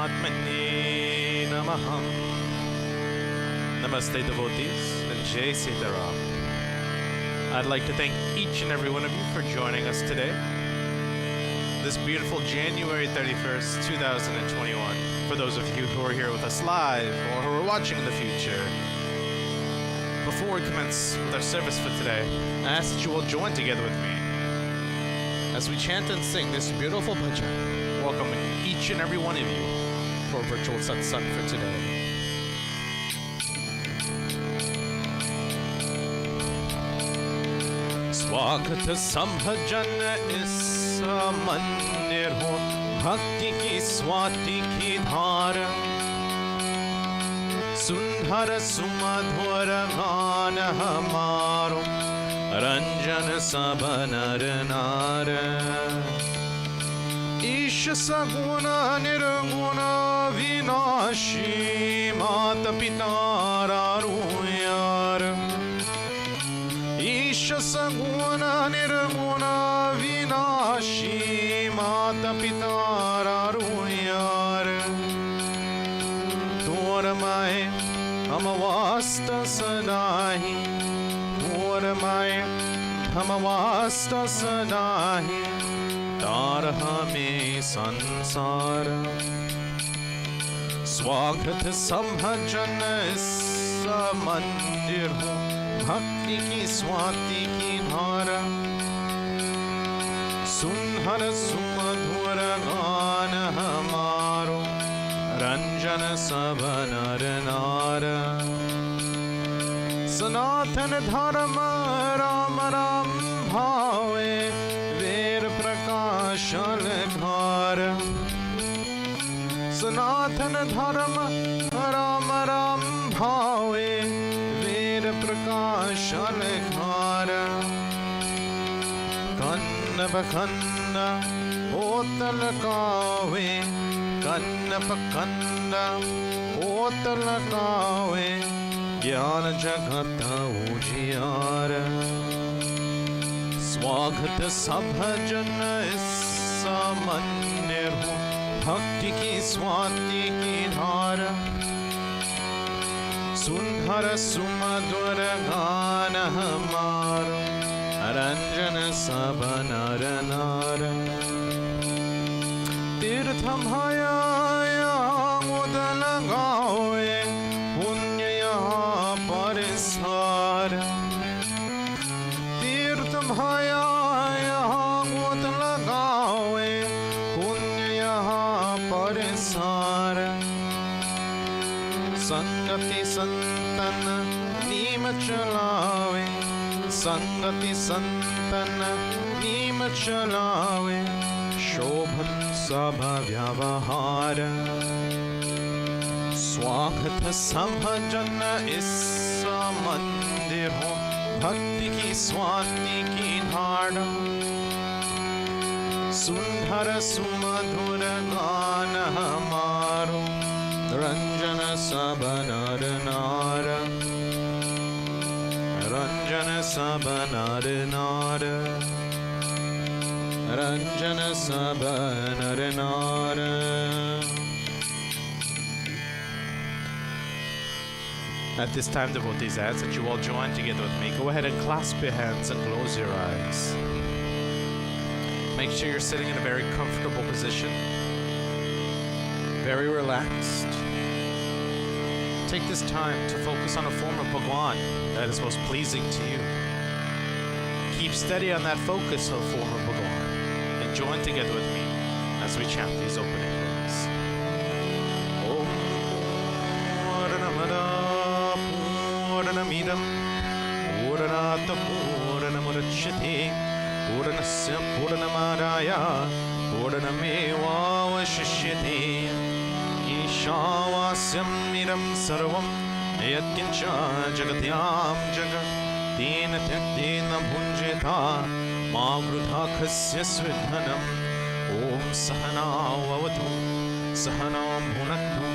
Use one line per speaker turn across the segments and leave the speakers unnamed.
Atmane Namaha. Namaste devotees and Jai Sita Ram. I'd like to thank each and every one of you for joining us today. This beautiful January 31st, 2021. For those of you who are here with us live or who are watching in the future. Before we commence with our service for today, I ask that you will join together with me as we chant and sing this beautiful bhajan, welcoming each and every one of you for a virtual satsang for today. स्वागत संभजन इस मंदिर हो, भक्ति की स्वाति की धार, सुंदर सुमधुर गान हमारो, रंजन सब नर नार। ईश सगुण निर्गुण विनाशी, माता पिता यार। ईश सगुण निर्गुण विनाशी, माता पिता यार। तोर माए हम वास्त सदाही, तोर माए हम वास्त सदाही, तार हमें संसार। स्वागत संभजन इस मंदिर हो, भक्ति की स्वाति की धारा, सुंदर सुमधुर गान हमारो, रंजन सब नर नार। सनातन धर्म राम राम भावे, वेर प्रकाशन धार। सनातन धर्म राम राम भावे, वेर प्रकाशन धार। कन्न बखन्न ओतल कावे, कन्न पकन्न ओतल कावे, ज्ञान जगत उजियार। स्वागत सभजन इस मंदिर हो, भक्ति की स्वाति की धार, सुंदर सुमधुर गान हमारो, रंजन सब नर नार। तीर्थ भया मुदल गावे, पुण्य यहाँ पर सार। तीर्थ भया यहाँ गोत लगावे, पुण्य यहाँ पर सार। संगति संतन नीम चलावे, संगति संतन नीम चलावे, शोभन सब व्यवहार। स्वागत संभजन इस मंदिर हो, भक्ति की स्वाति की धार, सुंदर सुमधुर गान हमारो, रंजन सब नर नार। रंजन सब नर नार, रंजन सब नर नार। At this time, devotees, I ask that you all join together with me. Go ahead and clasp your hands and close your eyes. Make sure you're sitting in a very comfortable position, very relaxed. Take this time to focus on a form of Bhagwan that is most pleasing to you. Keep steady on that focus of form of Bhagwan and join together with me as we chant these opening hymns. Om Purnamada Purnamidam Purnata Purnamudachyate Purnasya Purnamadaya Purnameva Vashishyate ईशावास्यम् इदं सर्वं यत्किञ्च जगत्यां जगत् तेन त्यक्तेन भुञ्जेता मा वृथा खस्यस्व धनम् ॐ सहनाववतु सहनौ भुनक्तु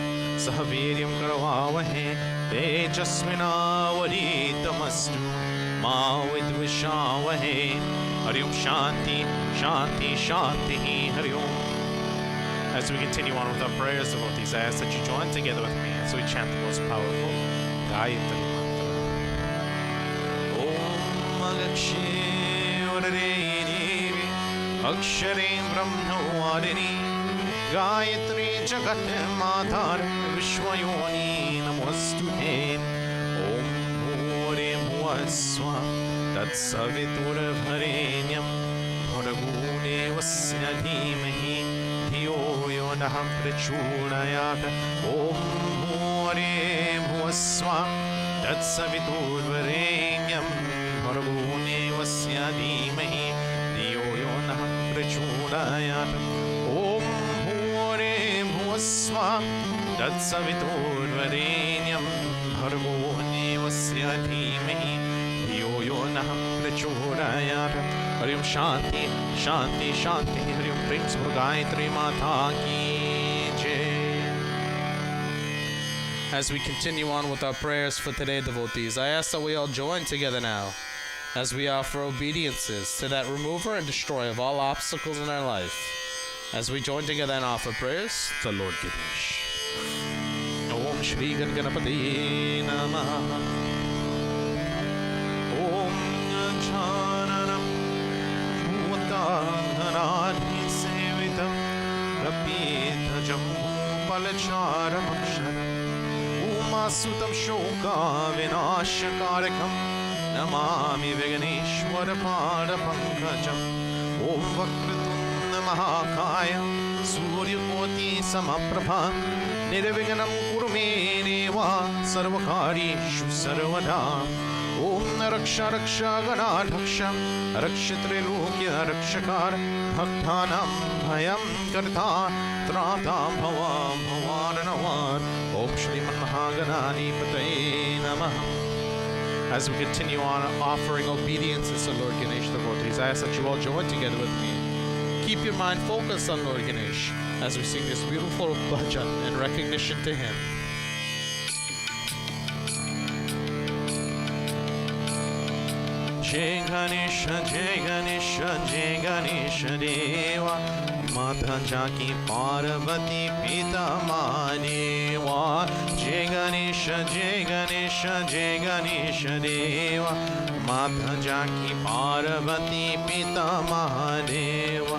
सह वीर्यं करवावहै तेजस्विनावधीतमस्तु मा विद्विषावहै हरि ओम शांति शांति शांति हरि ओम. As we continue on with our prayers, devotees, I ask that you join together with me as we chant the most powerful Gayatri Mantra. Om Alakshe Varadevi Akshare Brahmavadini Gayatri Jagat Matar Vishwayoni Namostute. Om Bhore Bhuvaswa Tat Saviturvarenyam Bharagudevasya Dhimahi Dhiyo Yo Nः Prachodayat. Om Bhore Bhuvaswa Tat Saviturvarenyam Bharagudevasya Dhimahi Dhiyo Yo Nः Prachodayat. Om Bhore Bhuvaswa Tat Saviturvarenyam Bharagudevasya Dhimahi Dhiyo Yo Nः Prachodayat. Hari Om Shanti Shanti Shanti. Hari Om Prem se Gayatri Mata ki Jai. As we continue on with our prayers for today, devotees, I ask that we all join together now as we offer obediences to that remover and destroyer of all obstacles in our life. As we join together and offer prayers to Lord Ganesh. Om Shri Ganapati Namaha. Om Jananam Bhutanarani Sevitam Rapita Jambu Palacharam Aksharam Umasutam Shoka Vinashakarakam Namami Viganeshwara Pada Pankajam. Om Vakratunda Mahakaya Suryakoti Samaprabha Nirviganam Kurume Deva Sarvakarishu Sarvada. Om Raksha Raksha Ganadhaksha Rakshatre Lokya Rakshakar Bhaktanam Bhayam Karta Trata Bhava Bhavaranavar. Om Shri Mahaganani Pataye Namaha. As we continue on offering obediences to Lord Ganesh, devotees, I ask that you all join together with me. Keep your mind focused on Lord Ganesh as we sing this beautiful bhajan in recognition to him. Jai Ganesha, Jai Ganesha, Jai Ganesha Deva Mata Jaki Parvati Pita Mahadeva. Jai Ganesha, Jai Ganesha, Jai Ganesha Deva Mata Jaki Parvati Pita Mahadeva.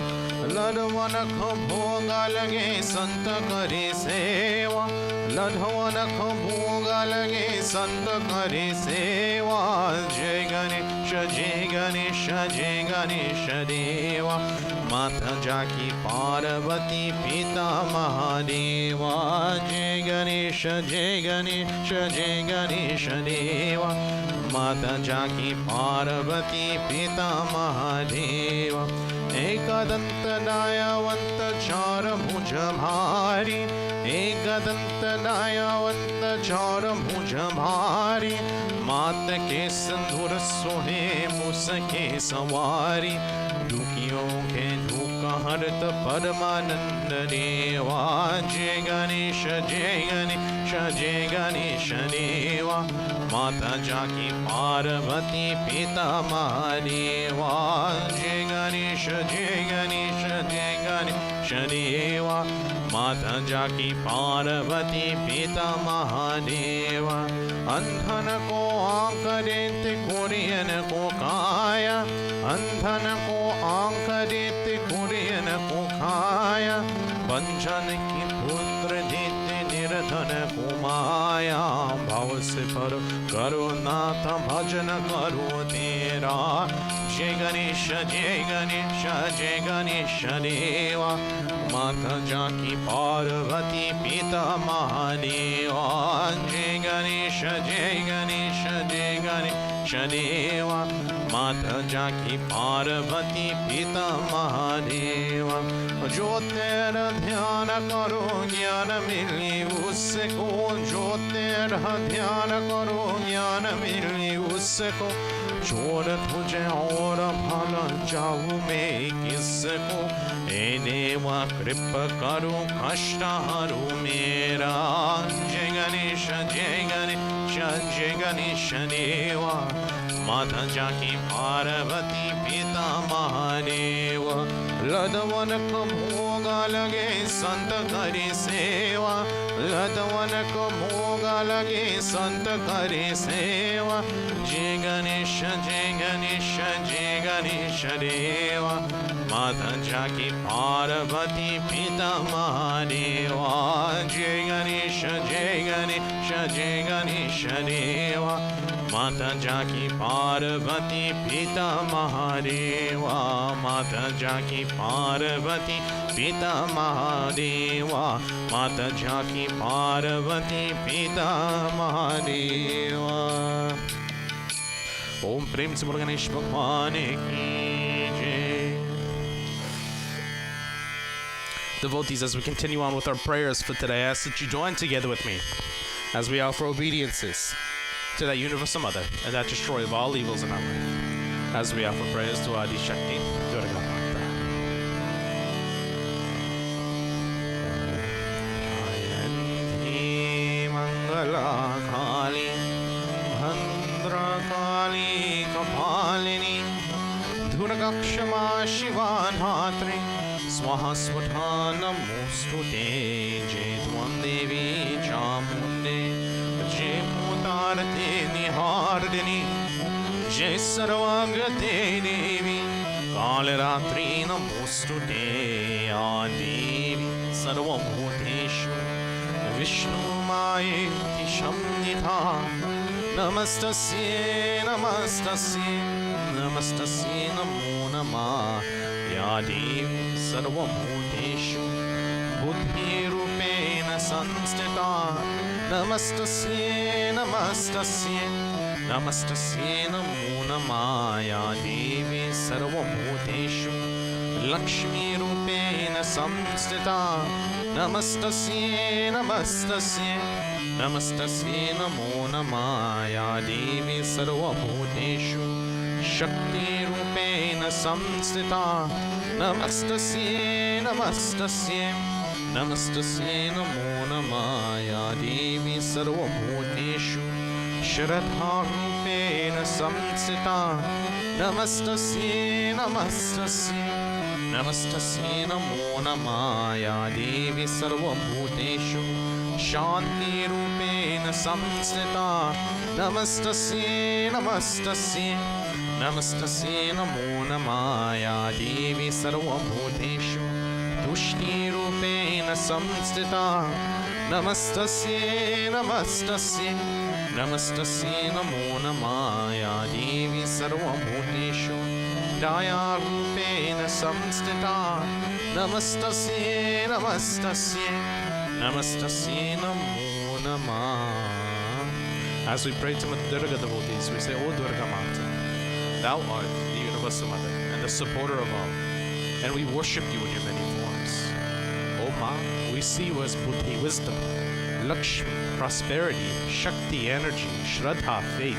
Ladhavanakh bhoga lage sant kare seva. Ladhavanakh bhoga lage sant kare seva. Jai Ganesha, Jai Ganesha, Jai Ganesha Deva Mata Jaki Parvati Pita Mahadeva. Jai Ganesha, Jai Ganesha, Jai Ganesha Deva Mata Jaki Parvati Pita Mahadeva. Ekadantadayavanta chara bhuja bhari. Ekadantadayavanta chara bhuja bhari. Mata ke sandhur sohe musake savari. Dukiyon ke duka harat paramananda deva. Jai Ganesha, Jai Ganesha, Jai Ganesha Deva Mata Jaki Parvati Pita Mahadeva. Jai Ganesha, Jai Ganesha, Jai Ganesha Deva Mata Jaki Parvati Pita Mahadeva. Andhan ko aankarete Korean ko kaya. Andhan ko aankarete Korean ko kaya. Banjan ki putra dete nirdhan ko maya. Bhav se par karo nath bhajan karo tera. Jai Ganesha, Jai Ganesha, Jai Ganesha Deva Mata Jaki Parvati Pita Mahadeva. Jai Ganesha, Jai Ganesha, Jai Ganesha Deva माता जाकी पार्वती पिता महादेव ज्योतिर ध्यान करो ज्ञान मिले उसको ज्योतिर ध्यान करो ज्ञान मिले उसको चोर तुझे और भला जाऊँ मैं किसको हे देवा कृपा करो कष्ट हरो मेरा जय गणेश जय गणेश देवा माता जाकी पार्वती पिता महादेव लदवन को भोगा लगे संत करे सेवा लदवन को भोगा लगे संत करे सेवा जय गणेश देवा माता जाकी पार्वती पिता महादेवा जय गणेश देवा माता जाकी पार्वती पिता महादेवा माता जाकी पार्वती पिता महादेवा माता जाकी पार्वती पिता महादेवा ओम प्रेम से बोल गणेश भगवान की जय। Devotees, as we continue on with our prayers for today, I ask that you join together with me as we offer obediences to that universal mother and that destroyer of all evils in our life, as we offer prayers to Adi Shakti Durga Mata. Jayanti Mangala Kali Bhandra Kali Kapalini Durga Kshama Shiva Dhatri Swaha Swatha Namostute Jai Dwan Devi Chamunde Jai Mutarate Nihardini Jai Sarvagate Devi Kalaratri Namostute Adevi Sarvabhuteshu Vishnu Mayeti Shamnitha Namastasye Namo Namah Ya Devi Sarvabhuteshu Buddhi Rupena Sanstita Namastasye Namo Namah Ya Devi Sarvabhuteshu Lakshmi Rupena Samstita Namastasye Namo Namah Ya Devi Sarvabhuteshu Shakti Rupena Samstita Namastasye Namo Namah Ya Devi Sarvabhuteshu Shraddha Rupena Samstita Namastasye Namo Namah Ya Devi Sarvabhuteshu Shanti Rupena Samstita Namastasye Namo Namah Ya Devi Sarvabhuteshu Tushti Rupena Samstita Namastasye Namo Namah Ya Devi Sarvabhuteshu Daya Rupena Samstita Namastasye Namo Namah. As we pray to Mother Durga devotees, we say, O Durga Mata, Thou art the universal mother and the supporter of all, and we worship you in your many forms. O Ma, we see you as Buddhi, wisdom, Lakshmi, prosperity, Shakti, energy, Shraddha, faith,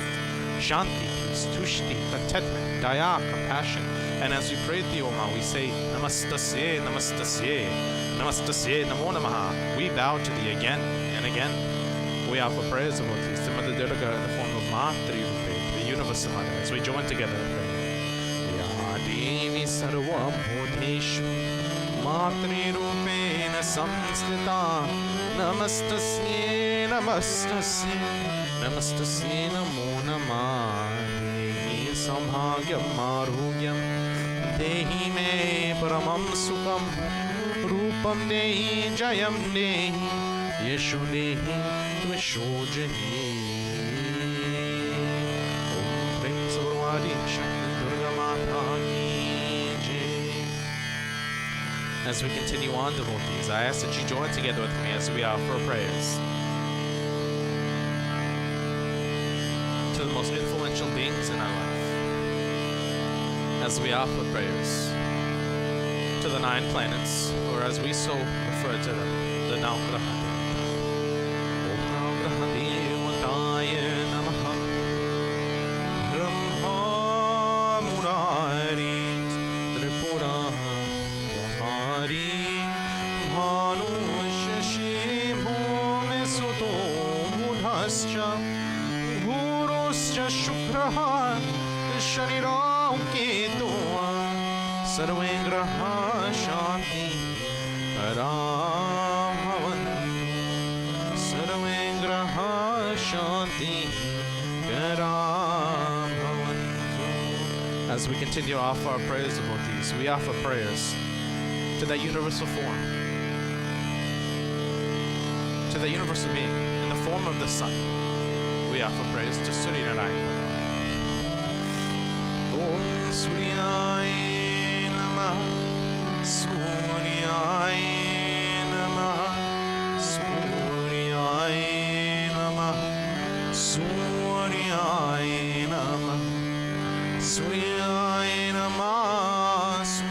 Shanti, peace, Tushti, contentment, Daya, compassion. And as we pray to you, O Ma, we say, Namastasye, Namo Namaha. We bow to thee again and again. We offer prayers to Mother Durga in the form of Matri Rupe, the universal mother, as we join together in prayer. Ya Devi Sarvabhuteshu Matri Rupena Samstita Namastasye Namo Namah. Dehi Samhagyam Marugyam Dehi Me Paramam Sukham Rupam Dehi Jayam Dehi Yeshu Dehi Tvesho Jahi. Om Prem Adi Shakti Durga Mata Ki Jai. As we continue on, devotees, I ask that you join together with me as we offer prayers to the most influential beings in our life, as we offer prayers to the 9 planets, or as we so refer to them, the Navgraha. Om Navgraha Devataya Namaha. Brahma Murari Tripura Hari Bhanu Shashi Bhumi Suto Budhascha Guruscha Shukraha Shanira Ketua Sarve Graha Shanti Ram Bhavantu Sarve Graha Shanti Ram Bhavantu. As we continue to offer our prayers, devotees, we offer prayers to that universal form, to the universal being in the form of the sun. We offer prayers to Surya Narayana. Om Suryaya Namaha, Suryaya Namaha, Suryaya Namaha, Suryaya Namaha, Suryaya Namaha,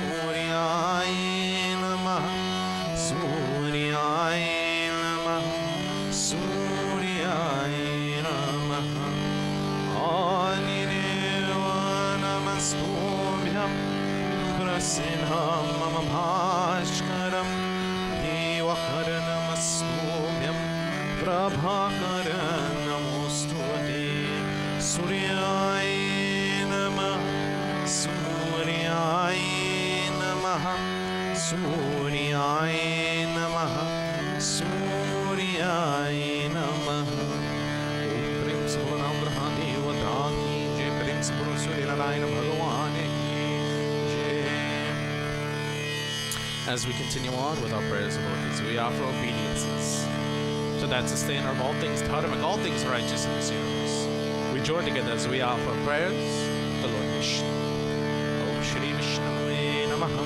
Suryaya Namaha, Suryaya Namaha, Suryaya Namaha. Anireva Namastubhyam Prasinham Mama Bhashkaram Devakara Namastubhyam Prabhakara Namostuvate Suryaya Namaha, Suryaya Namaha, Suryaya Namaha, Suryaya Namaha. Om Prem Sabaram Brahani Vadaki Jai Prem Sabaram Surya Narayana Bhagavane Jai. As we continue on with our prayers and devotees, we offer obediences to that sustainer of all things dharmic, all things righteous in this universe. We join together as we offer prayers to Lord Vishnu. Om Shri Vishnu Namaha.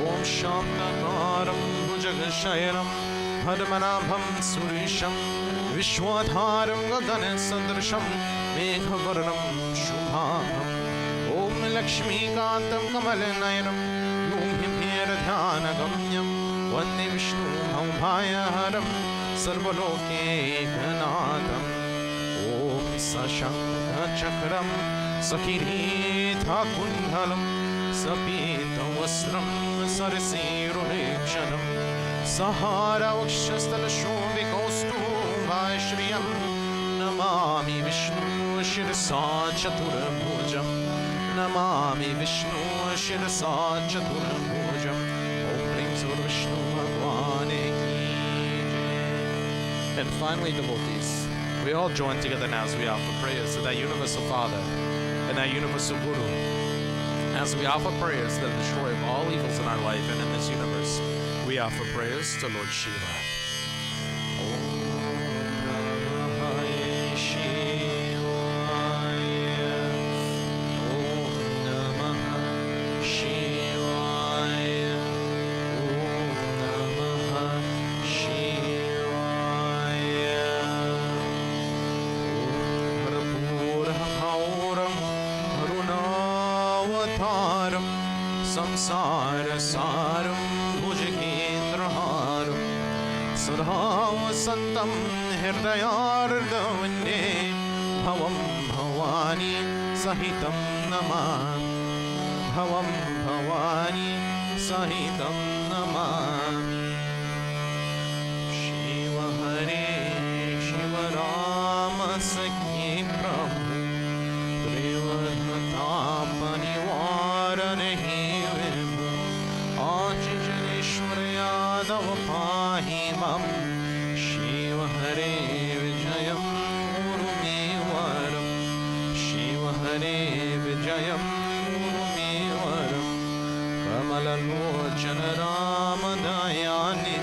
Om Shantakaram Bhujagashayanam Padmanabham Surisham Vishwadharam Gagan Sadrasham Meghavarnam Shubham. Om Lakshmi Kantam Kamalanayanam Yumhimhiradhyanagamyam Vande Vishnu Bhavayaharam Sarvalokekanadam. Om Sashankha Chakram Sakiritha Kundhalam Sapita Vasram Sarasirulekshanam Sahara Vakshastala Shobhikostu Vaishriyam Namami Vishnu Shirasa Chaturabhujam Namami Vishnu Shirasa Chaturabhujam. Om Prem Sabar Vishnu Bhagavane Ki Jai. And finally, devotees, we all join together now as we offer prayers to that universal Father and that universal Guru. As we offer prayers that destroy all evils in our life and in this universe, we offer prayers to Lord Shiva. Om Namah Shivaya. Om Namah Shivaya. Om Namah Shivaya. Om Harapurahauram Harunavataram Samsara Saram Bhujagendraharam Sadhavasantam Hirdayardavande Bhavam Bhavani Sahitam Namami. Bhavam Bhavani Sahitam Namami. Shiva Hare Shiva Rama Sakhi Prabhu Trivarnatapanivaranahi Vibhu Achijaneshwara Yadav Pahi Mam. Shiva Hare Vijayam Guru Me Varam. Shiva Hare Vijayam Guru Me Varam. Kamala Lochana Rama Dayanidhi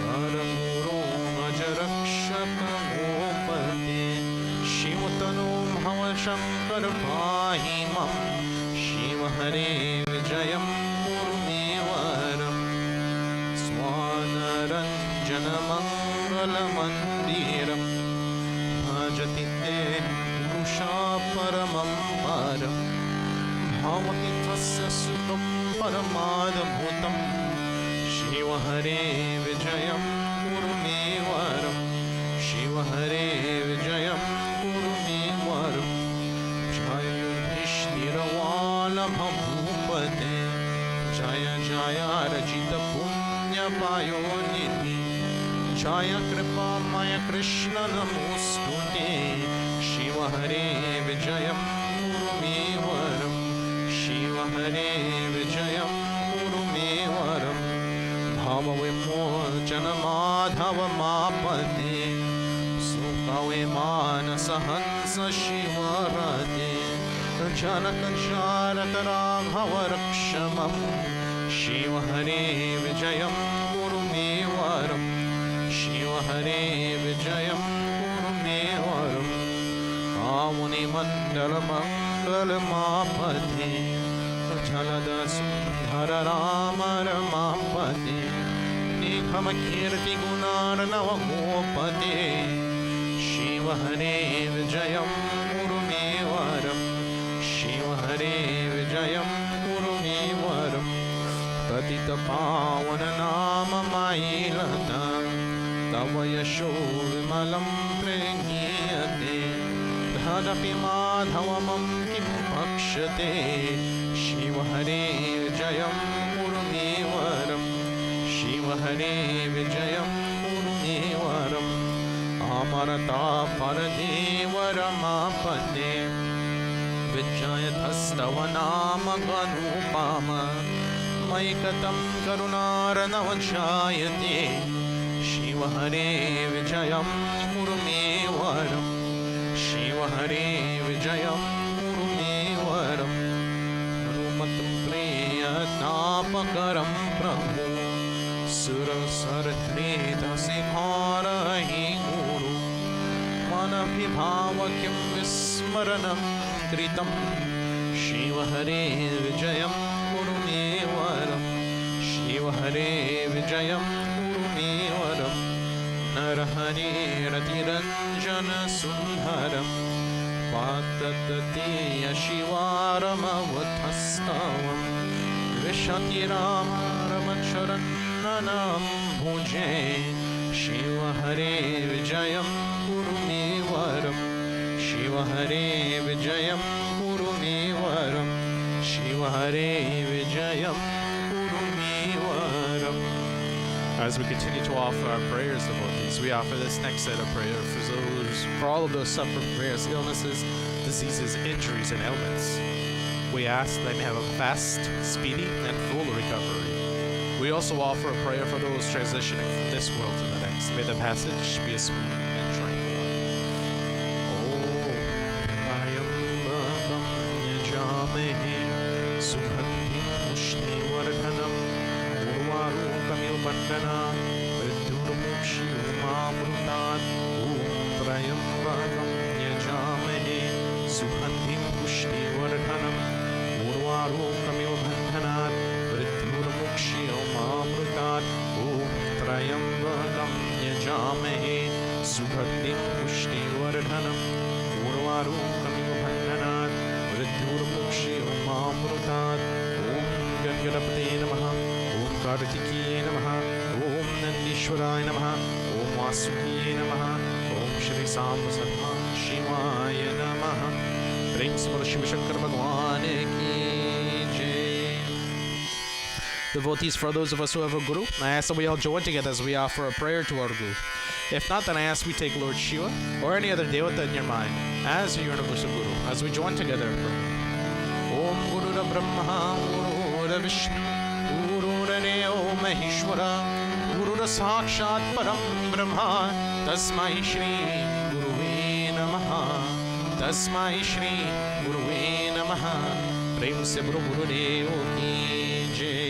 Paramuro Majarakshaka Gopate. Shivtanu Bhava Shankar Pahi Mam. Shiva Hare Vijayam Guru Me Varam. Swanaranjana Mangala Mandiram Bhajati Te Pusha Paramam Param. bhavati tasya sukam paramadbhutam. Shiva Hare Vijayam Kuru me varam. Shiva Hare Vijayam Kuru me varam. Jaya Yudhishthira Vallabha Bhupate. Jaya Jaya Rajita Punya Payonidhi. Jaya Kripa Maya Krishna Namostute. Shiva Hare Vijayam Kuru me varam. Shiva Hare Vijayam Kuru me varam. Bhava Vimochana Madhava Mapate. Sukha Vimanasa Hansa Shiva Rate. Janaka Jaraka Raghava Rakshamam. Shiva Hare Vijayam Kuru me varam. Shiva Hare Vijayam Kuru me varam. Amuni Mandala Mangala Mapate. Jalada Sundhara Rama Ramapate. Nikhama Kirti Gunar Navagopate. Shiva Hare Vijayam Kuru me varam. Shiva Hare Vijayam Kuru me varam. Patita Pavana Nama Mailata. Tava Yasho Vimalam Pregiyate. Dhadapi Madhavamam Kim Pakshate. Shiva Hare Vijayam Kuru me varam. Shiva Hare Vijayam Kuru me varam. Amarata Paradeva Ramapate. Vijayatastava Nama Ganupama. Maikatam Karunaranavachayate. Shiva Hare Vijayam Kuru me varam. Shiva Hare Vijayam Kuru me varam. Narumatam Priyatnapakaram Prabhu. Sura Saratrita Sikharahi Guru. Manabhibhavakyam Vismaranam Kritam. Shiva Hare Vijayam Kuru me varam. Shiva Hare Vijayam Kuru me varam. Narahari Ratiranjana Sundharam. Pattatatiya Shivaramavatastavam. Vishati Rama Ramacharananam Bhuje. Shiva Hare Vijayam Kuru me varam. Shiva Hare Vijayam Kuru me varam. Shiva Hare Vijayam Kuru me varam. As we continue to offer our prayers, devotees, we offer this next set of prayer for all of those suffering from various illnesses, diseases, injuries, and ailments. We ask that they may have a fast, speedy, and full recovery. We also offer a prayer for those transitioning from this world to the next. May the passage be a smooth and tranquil one. Om Ayam Yajame Sugandhi Pushti Vardhanam Urvarukam Bandana Vidurmukshi Umamrutat Om Trayambakam Yajame Sugandhi Pushti Vardhanam Urvarukam Bandhanat Vidurmukshi Umamrutat Om Trayambakam Yajame Sugandhi Pushti Vardhanam Urvarukam Bandhanat Vidurmukshi Umamrutat Om Gangadapate Namaha Om Kartikeya Namaha Om Nandishwaraya Namaha Om Vasukiya Namaha Om Shri Samba Sadha Shivaya Namaha. Prem se bolo Shiva Shankar Bhagwan ki jai. Devotees, for those of us who have a guru, I ask that we all join together as we offer a prayer to our guru. If not, then I ask we take Lord Shiva or any other devata in your mind as your universal guru, as we join together and pray. Om Guru Brahma Guru Vishnu Guru Deo Maheshwara Guru Sakshat Param Brahma Tasmai Shri Guruve Namaha Tasmai Shri Guruve Namaha. Prem se bolo Guru Deo ki jai.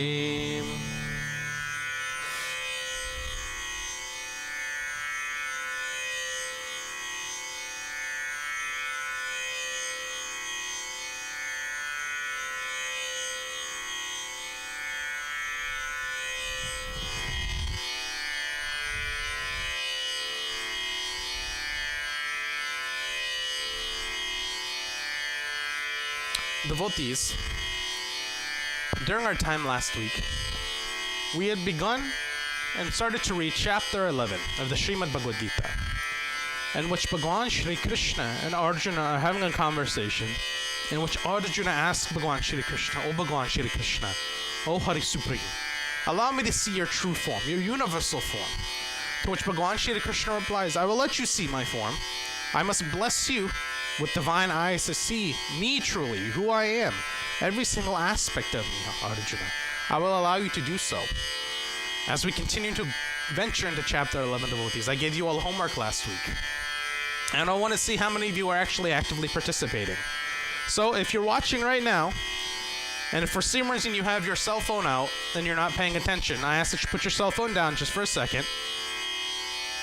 Devotees, during our time last week, we had begun and started to read chapter 11 of the Srimad Bhagavad Gita, in which Bhagwan Shri Krishna and Arjuna are having a conversation in which Arjuna asks Bhagwan Shri Krishna, "O Bhagwan Shri Krishna, O Hari Supreme, allow me to see your true form, your universal form." To which Bhagwan Shri Krishna replies, "I will let you see my form. I must bless you with divine eyes to see me truly, who I am, every single aspect of me, Arjuna. I will allow you to do so." As we continue to venture into chapter 11, devotees, I gave you all homework last week. And I want to see how many of you are actually actively participating. So if you're watching right now, and if for some reason you have your cell phone out and you're not paying attention, I ask that you put your cell phone down just for a second.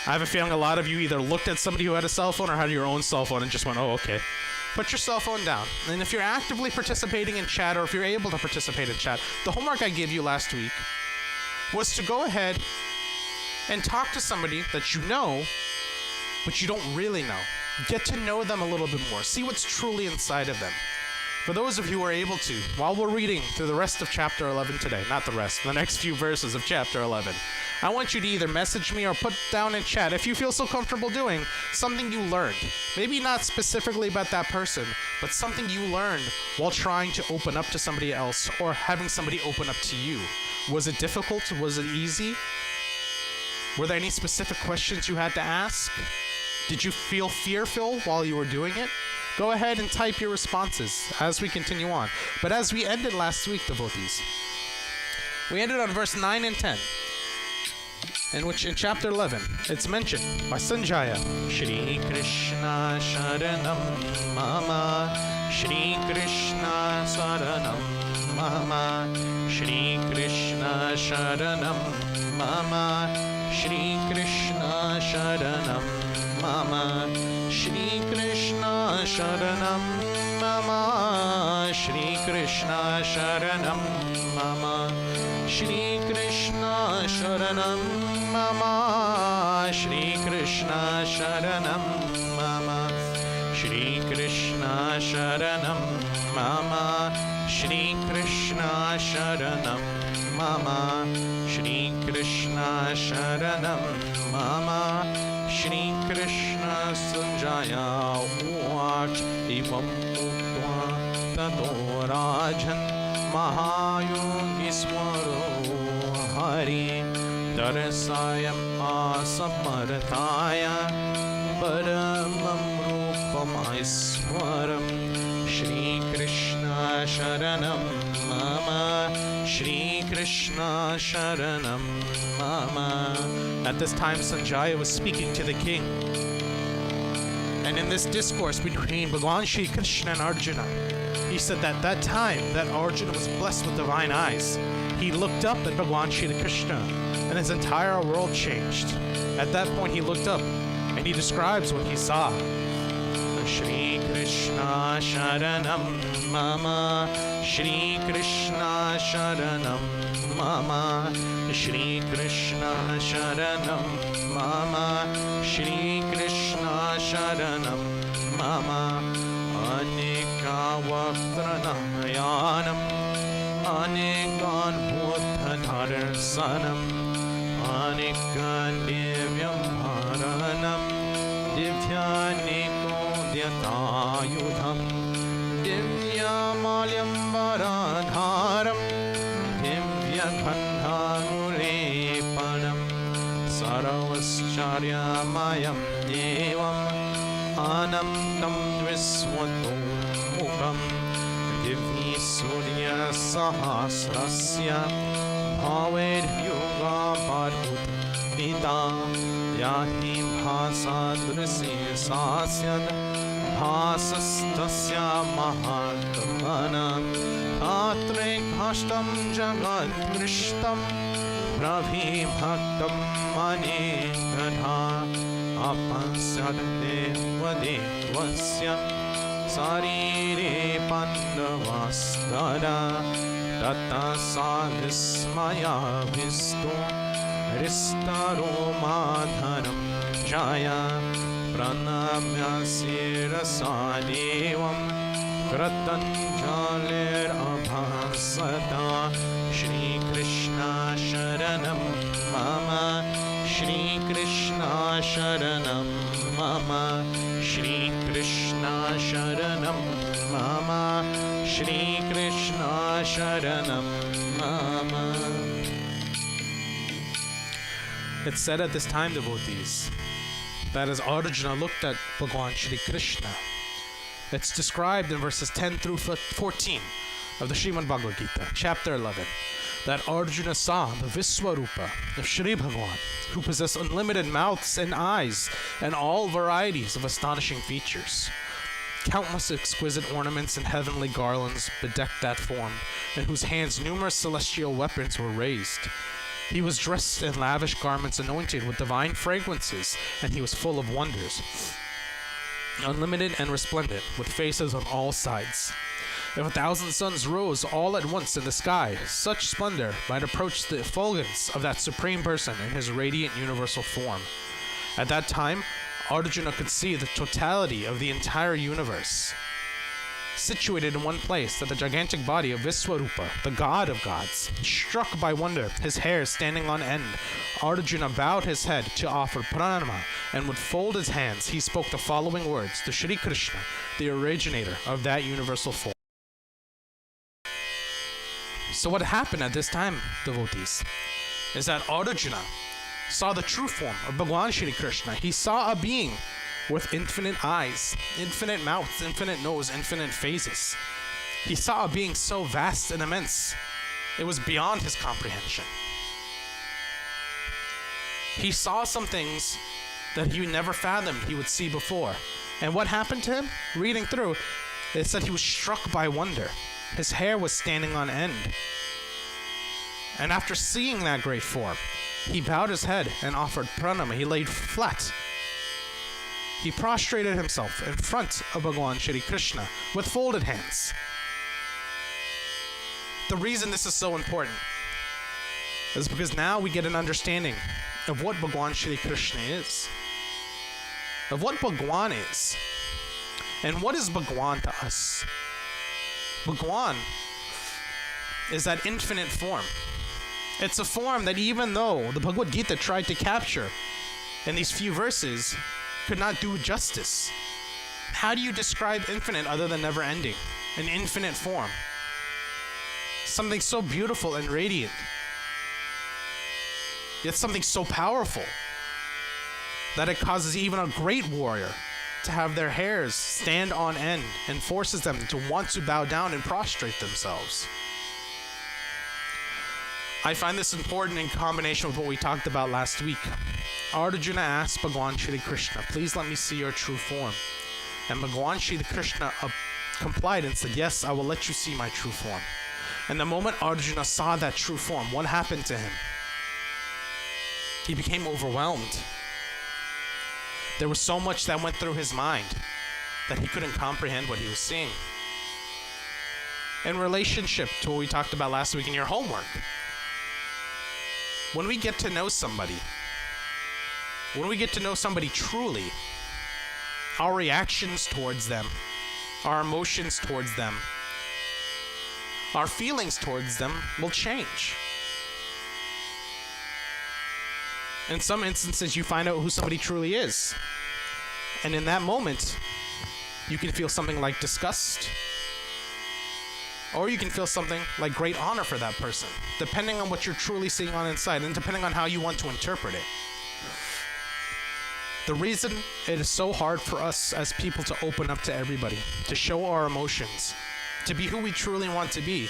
I have a feeling a lot of you either looked at somebody who had a cell phone or had your own cell phone and just went, "Oh, okay." Put your cell phone down. And if you're actively participating in chat, or if you're able to participate in chat, the homework I gave you last week was to go ahead and talk to somebody that you know, but you don't really know. Get to know them a little bit more. See what's truly inside of them. For those of you who are able to, while we're reading through the rest of chapter 11 today, not the rest, the next few verses of chapter 11, I want you to either message me or put down in chat, if you feel so comfortable doing, something you learned. Maybe not specifically about that person, but something you learned while trying to open up to somebody else or having somebody open up to you. Was it difficult? Was it easy? Were there any specific questions you had to ask? Did you feel fearful while you were doing it? Go ahead and type your responses as we continue on. But as we ended last week, devotees, we ended on verse 9 and 10, in which in chapter 11, it's mentioned by Sanjaya, Shri Krishna Sharanam Mama, Shri Krishna Saranam Mama, Shri Krishna Sharanam Mama, Shri Krishna Sharanam Mama, Shri Krishna Sharanam Mama, Shri Krishna Sharanam Mama, Shri Krishna Sharanam Mama, Shri Krishna Sharanam Mama, Shri Krishna Sharanam Mama, Shri Krishna Sharanam Mama, Shri Krishna Sharanam Mama, Shri Krishna Sanjaya Uvac Evam Uttva Tato Rajan Mahayogishwaro Hari Darasayam Asamarthaya Paramam Rupam Aiswaram Shri Krishna Sharanam Mama, Shri Krishna Sharanam Mama. At this time, Sanjaya was speaking to the king. And in this discourse between Bhagwan Shri Krishna and Arjuna, he said that that time that Arjuna was blessed with divine eyes, he looked up at Bhagwan Shri Krishna and his entire world changed. At that point, he looked up and he describes what he saw. Shri Krishna Sharanam Mama, Shri Krishna Sharanam Mama, Shri Krishna Sharanam Mama, Shri Krishna Sharanam Mama, Anika Vakranayanam, Anikan Bhutanarsanam, Anikan Divyam Haranam, Divyaniko Dyatayudham, Divyamalyam Varadharam, Divyagandhanurepanam, Saravascharyamaya Devam, Anandam Viswato Mukam, Divyi Surya Sahasrasya, Bhaved Yoga Parut Vida, Yati Bhasadrisi Sasyad, Bhasastasya Mahatmana, Atre Kashtam Jagat Krishtam, Prabhi Bhaktam Manekadha, Apasyadte Vadevasya, Sarire Pandavastada, Tata Sadhismaya Vistu, Ristaro Madharam Jaya, Pranamya Sirasadevam, Kratanjalir abhasata Shri Krishna Sharanam Mama Shri Krishna Sharanam Mama Shri Krishna Sharanam Mama Shri Krishna Sharanam Mama. It's said at this time, devotees, that as Arjuna looked at Bhagwan Shri Krishna, it's described in verses 10 through 14 of the Srimad Bhagavad Gita, chapter 11, that Arjuna saw the Viswarupa of Shri Bhagwan, who possessed unlimited mouths and eyes and all varieties of astonishing features. Countless exquisite ornaments and heavenly garlands bedecked that form, in whose hands numerous celestial weapons were raised. He was dressed in lavish garments anointed with divine fragrances, and he was full of wonders, unlimited and resplendent, with faces on all sides. If 1,000 suns rose all at once in the sky, such splendor might approach the effulgence of that Supreme Person in his radiant universal form. At that time, Arjuna could see the totality of the entire universe, situated in one place, at the gigantic body of Viswarupa, the god of gods. Struck by wonder, his hair standing on end, Arjuna bowed his head to offer pranama, and with folded hands he spoke the following words to Shri Krishna, the originator of that universal form. So what happened at this time, devotees, is that Arjuna saw the true form of Bhagwan Shri Krishna. He saw a being with infinite eyes, infinite mouths, infinite nose, infinite phases. He saw a being so vast and immense, it was beyond his comprehension. He saw some things that he never fathomed he would see before. And what happened to him? Reading through, it said he was struck by wonder. His hair was standing on end. And after seeing that great form, he bowed his head and offered pranama. He laid flat. He prostrated himself in front of Bhagwan Shri Krishna with folded hands. The reason this is so important is because now we get an understanding of what Bhagwan Shri Krishna is, of what Bhagwan is, and what is Bhagwan to us. Bhagwan is that infinite form. It's a form that even though the Bhagavad Gita tried to capture in these few verses, could not do justice. How do you describe infinite other than never ending? An infinite form. Something so beautiful and radiant, yet something so powerful that it causes even a great warrior to have their hairs stand on end and forces them to want to bow down and prostrate themselves. I find this important in combination with what we talked about last week. Arjuna asked Bhagwan Shri Krishna, please let me see your true form. And Bhagwan Shri Krishna complied and said, yes, I will let you see my true form. And the moment Arjuna saw that true form, what happened to him? He became overwhelmed. There was so much that went through his mind that he couldn't comprehend what he was seeing. In relationship to what we talked about last week in your homework, when we get to know somebody, truly, our reactions towards them, our emotions towards them, our feelings towards them will change. In some instances, you find out who somebody truly is. And in that moment, you can feel something like disgust, or you can feel something like great honor for that person, depending on what you're truly seeing on inside and depending on how you want to interpret it. The reason it is so hard for us as people to open up to everybody, to show our emotions, to be who we truly want to be,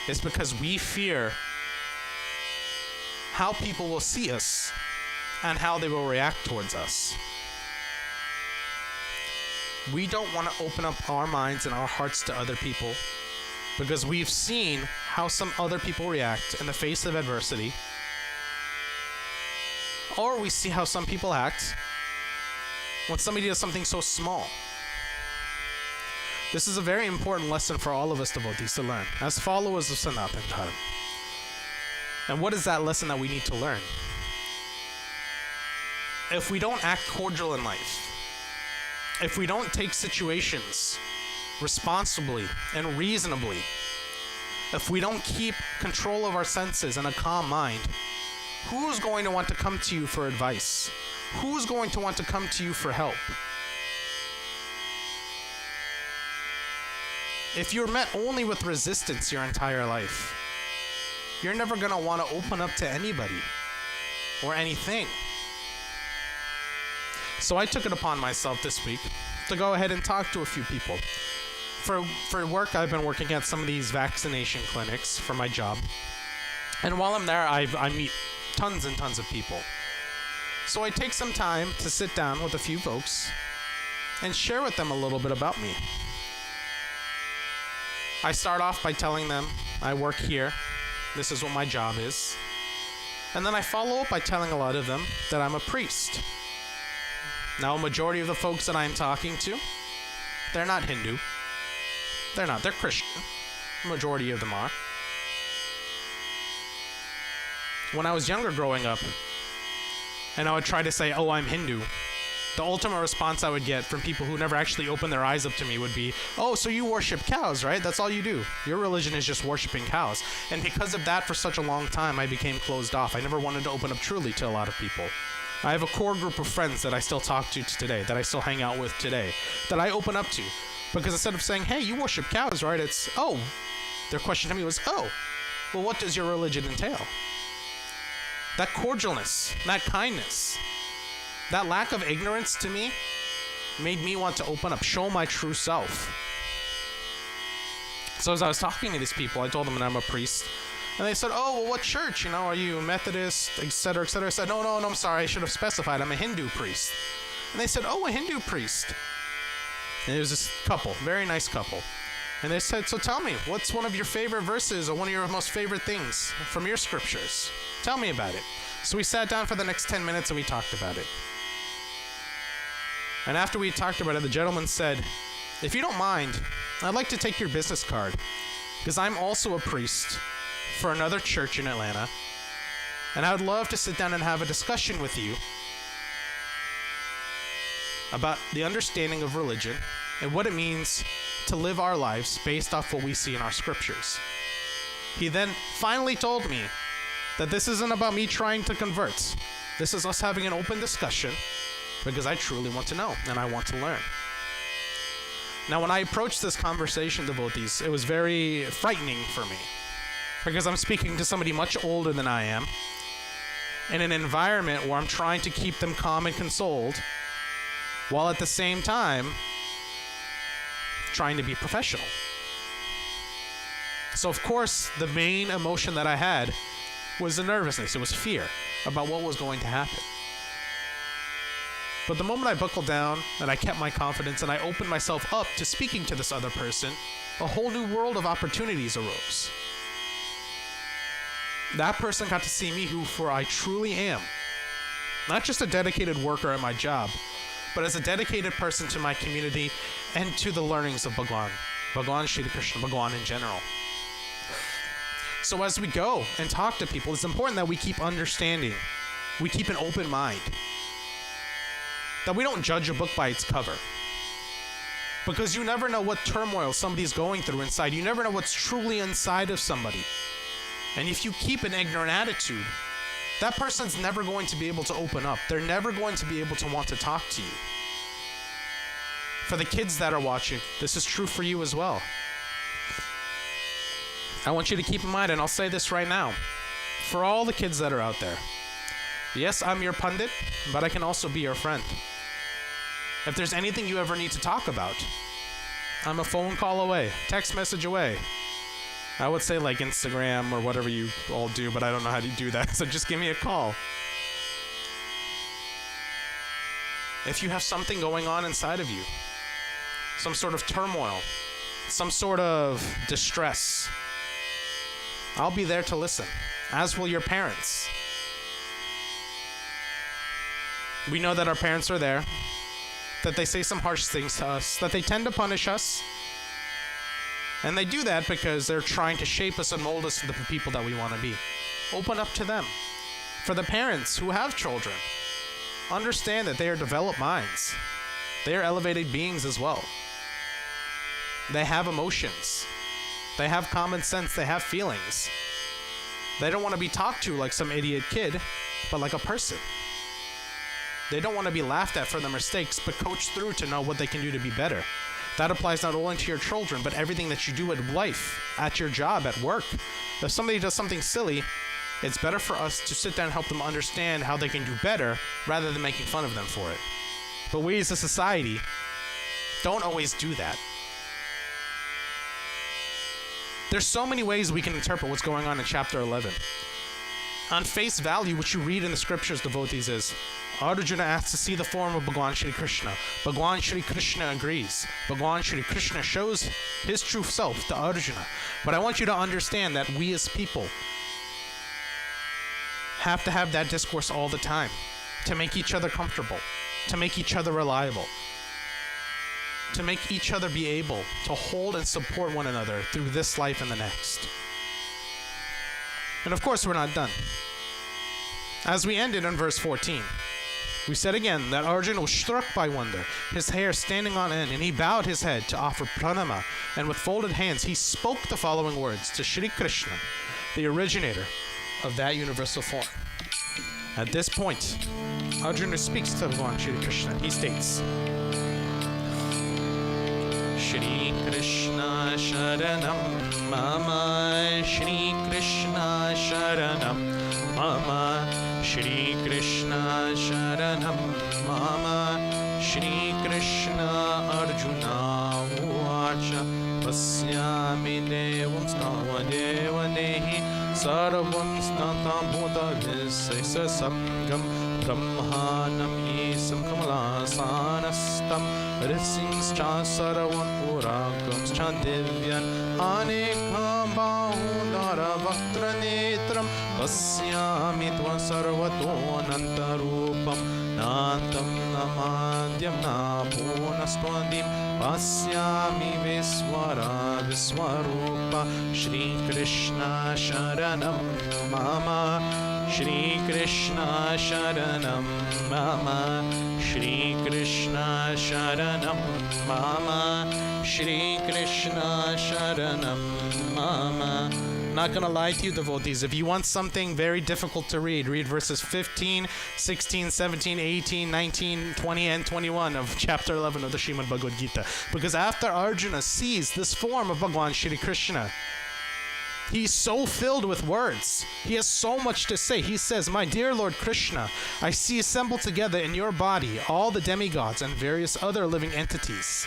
is because we fear how people will see us and how they will react towards us. We don't want to open up our minds and our hearts to other people because we've seen how some other people react in the face of adversity, or we see how some people act when somebody does something so small. This is a very important lesson for all of us devotees to learn as followers of Sanatana Dharma. And what is that lesson that we need to learn? If we don't act cordial in life, if we don't take situations
responsibly, and reasonably, if we don't keep control of our senses and a calm mind, who's going to want to come to you for advice? Who's going to want to come to you for help? If you're met only with resistance your entire life, you're never going to want to open up to anybody or anything. So I took it upon myself this week to go ahead and talk to a few people. For work, I've been working at some of these vaccination clinics for my job. And while I'm there, I meet tons and tons of people. So I take some time to sit down with a few folks and share with them a little bit about me. I start off by telling them I work here, this is what my job is. And then I follow up by telling a lot of them that I'm a priest. Now, a majority of the folks that I'm talking to, they're not Hindu. They're not. They're Christian. The majority of them are. When I was younger growing up, and I would try to say, oh, I'm Hindu, the ultimate response I would get from people who never actually opened their eyes up to me would be, oh, so you worship cows, right? That's all you do. Your religion is just worshiping cows. And because of that, for such a long time, I became closed off. I never wanted to open up truly to a lot of people. I have a core group of friends that I still talk to today, that I still hang out with today, that I open up to. Because instead of saying, hey, you worship cows, right? It's, oh. Their question to me was, oh, well, what does your religion entail? That cordialness, that kindness, that lack of ignorance to me made me want to open up, show my true self. So as I was talking to these people, I told them that I'm a priest. And they said, oh, well, what church? You know, are you a Methodist, et cetera, et cetera? I said, no, I'm sorry. I should have specified. I'm a Hindu priest. And they said, oh, a Hindu priest. And it was this couple, very nice couple. And they said, so tell me, what's one of your favorite verses or one of your most favorite things from your scriptures? Tell me about it. So we sat down for the next 10 minutes and we talked about it. And after we talked about it, the gentleman said, if you don't mind, I'd like to take your business card, because I'm also a priest for another church in Atlanta, and I would love to sit down and have a discussion with you about the understanding of religion and what it means to live our lives based off what we see in our scriptures. He then finally told me that this isn't about me trying to convert. This is us having an open discussion because I truly want to know and I want to learn. Now, when I approached this conversation, devotees, it was very frightening for me because I'm speaking to somebody much older than I am in an environment where I'm trying to keep them calm and consoled while at the same time trying to be professional. So, of course, the main emotion that I had was the nervousness. It was fear about what was going to happen. But the moment I buckled down and I kept my confidence and I opened myself up to speaking to this other person, a whole new world of opportunities arose. That person got to see me for I truly am. Not just a dedicated worker at my job, but as a dedicated person to my community and to the learnings of Bhagwan Shri Krishna, Bhagwan in general. So as we go and talk to people, it's important that we keep understanding. We keep an open mind. That we don't judge a book by its cover. Because you never know what turmoil somebody's going through inside. You never know what's truly inside of somebody. And if you keep an ignorant attitude, that person's never going to be able to open up. They're never going to be able to want to talk to you. For the kids that are watching, this is true for you as well. I want you to keep in mind, and I'll say this right now, for all the kids that are out there, yes, I'm your pundit, but I can also be your friend. If there's anything you ever need to talk about, I'm a phone call away, text message away. I would say like Instagram or whatever you all do, but I don't know how to do that, so just give me a call. If you have something going on inside of you, some sort of turmoil, some sort of distress, I'll be there to listen, as will your parents. We know that our parents are there, that they say some harsh things to us, that they tend to punish us. And they do that because they're trying to shape us and mold us into the people that we want to be. Open up to them. For the parents who have children, understand that they are developed minds. They are elevated beings as well. They have emotions. They have common sense. They have feelings. They don't want to be talked to like some idiot kid, but like a person. They don't want to be laughed at for their mistakes, but coached through to know what they can do to be better. That applies not only to your children, but everything that you do at life, at your job, at work. If somebody does something silly, it's better for us to sit down and help them understand how they can do better rather than making fun of them for it. But we as a society don't always do that. There's so many ways we can interpret what's going on in chapter 11. On face value, what you read in the scriptures, devotees, is Arjuna asks to see the form of Bhagwan Shri Krishna. Bhagwan Shri Krishna agrees. Bhagwan Shri Krishna shows his true self to Arjuna. But I want you to understand that we as people have to have that discourse all the time to make each other comfortable, to make each other reliable, to make each other be able to hold and support one another through this life and the next. And of course, we're not done. As we ended in verse 14, we said again that Arjuna was struck by wonder, his hair standing on end, and he bowed his head to offer pranama, and with folded hands he spoke the following words to Shri Krishna, the originator of that universal form. At this point, Arjuna speaks to Bhagwan Shri Krishna. He states, Shri Krishna Sharanam Mama, Shri Krishna Sharanam Mama, Shri Krishna Sharanam Mama, Shri Krishna Arjuna Uvacha Pasyami Devam Stava Deva Dehi Sarvam Stata Bhuta Visesa Samgam Brahmanam Isam Kamalasanastam Risingscha Sarvam Purakamscha Divyan Anekam Bahudara Vaktra Netram Pasyami Tva Sarvato Nantarupam Nantam Namadyam Napunastvadim Pasyami Viswara Viswarupa Shri Krishna Sharanam Mama Shri Krishna Sharanam Mama Shri Krishna Sharanam Mama Shri Krishna Sharanam Mama. Not gonna lie to you, devotees, if you want something very difficult to read, read verses 15, 16, 17, 18, 19, 20, and 21 of chapter 11 of the Srimad Bhagavad Gita. Because after Arjuna sees this form of Bhagwan Shri Krishna, he's so filled with words. He has so much to say. He says, my dear Lord Krishna, I see assembled together in your body all the demigods and various other living entities.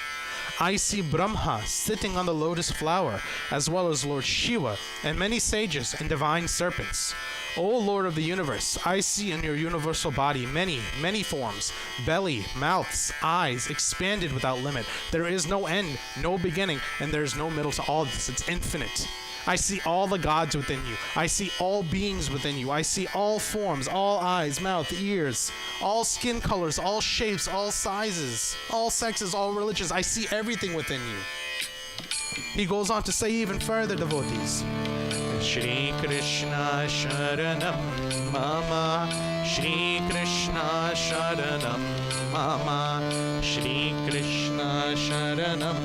I see Brahma sitting on the lotus flower, as well as Lord Shiva and many sages and divine serpents. O Lord of the universe, I see in your universal body many, many forms, belly, mouths, eyes, expanded without limit. There is no end, no beginning, and there is no middle to all this. It's infinite. I see all the gods within you. I see all beings within you. I see all forms, all eyes, mouth, ears, all skin colors, all shapes, all sizes, all sexes, all religions. I see everything within you. He goes on to say even further, devotees. Shri Krishna Sharanam Mama, Shri Krishna Sharanam Mama, Shri Krishna Sharanam